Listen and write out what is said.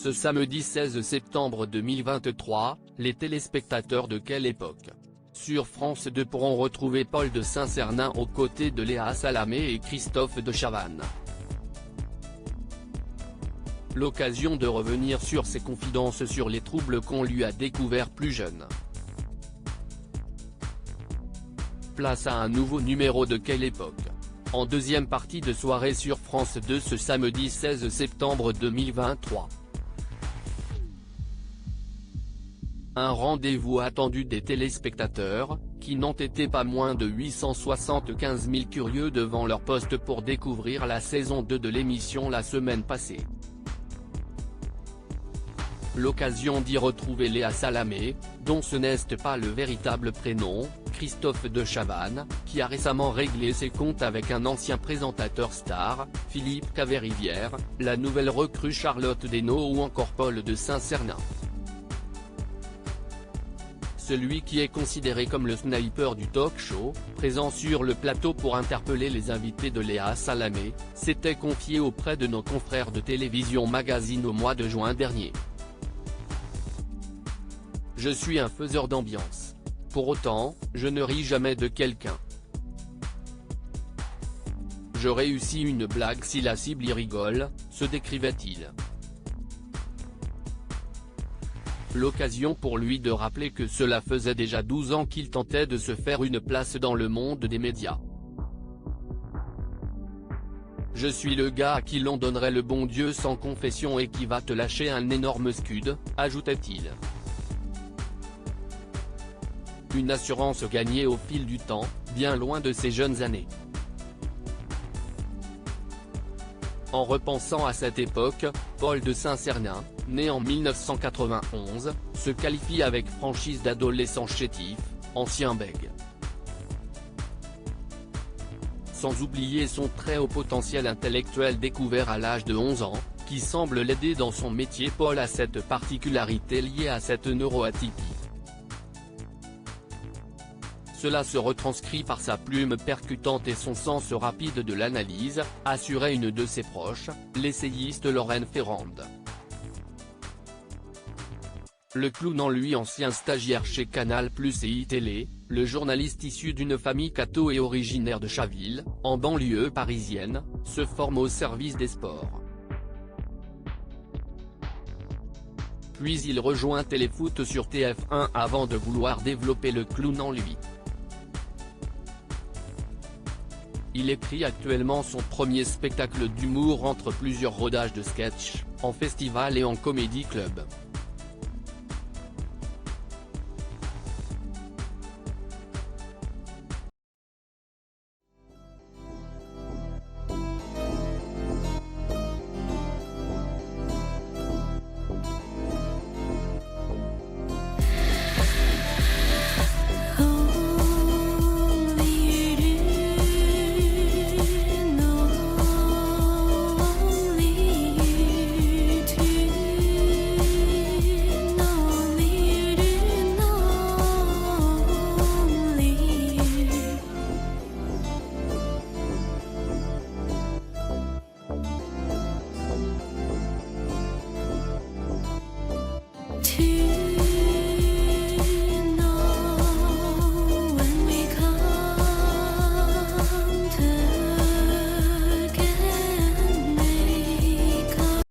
Ce samedi 16 septembre 2023, les téléspectateurs de Quelle Époque sur France 2 pourront retrouver Paul de Saint-Cernin aux côtés de Léa Salamé et Christophe de Chavannes. L'occasion de revenir sur ses confidences sur les troubles qu'on lui a découverts plus jeune. Place à un nouveau numéro de Quelle Époque en deuxième partie de soirée sur France 2 ce samedi 16 septembre 2023. Un rendez-vous attendu des téléspectateurs, qui n'ont été pas moins de 875 000 curieux devant leur poste pour découvrir la saison 2 de l'émission la semaine passée. L'occasion d'y retrouver Léa Salamé, dont ce n'est pas le véritable prénom, Christophe de Chavannes, qui a récemment réglé ses comptes avec un ancien présentateur star, Philippe Caverivière, la nouvelle recrue Charlotte Desnos ou encore Paul de Saint-Cernin. Celui qui est considéré comme le sniper du talk-show, présent sur le plateau pour interpeller les invités de Léa Salamé, s'était confié auprès de nos confrères de Télévision Magazine au mois de juin dernier. Je suis un faiseur d'ambiance. Pour autant, je ne ris jamais de quelqu'un. Je réussis une blague si la cible y rigole, se décrivait-il. L'occasion pour lui de rappeler que cela faisait déjà 12 ans qu'il tentait de se faire une place dans le monde des médias. Je suis le gars à qui l'on donnerait le bon Dieu sans confession et qui va te lâcher un énorme scud, ajoutait-il. Une assurance gagnée au fil du temps, bien loin de ses jeunes années. En repensant à cette époque, Paul de Saint-Cernin, né en 1991, se qualifie avec franchise d'adolescent chétif, ancien bègue. Sans oublier son très haut potentiel intellectuel découvert à l'âge de 11 ans, qui semble l'aider dans son métier. Paul a cette particularité liée à cette neuroatypie. Cela se retranscrit par sa plume percutante et son sens rapide de l'analyse, assurait une de ses proches, l'essayiste Lorraine Ferrand. Le clown en lui, ancien stagiaire chez Canal+ et iTélé, le journaliste issu d'une famille catho et originaire de Chaville, en banlieue parisienne, se forme au service des sports. Puis il rejoint Téléfoot sur TF1 avant de vouloir développer le clown en lui. Il écrit actuellement son premier spectacle d'humour entre plusieurs rodages de sketch, en festival et en comédie club.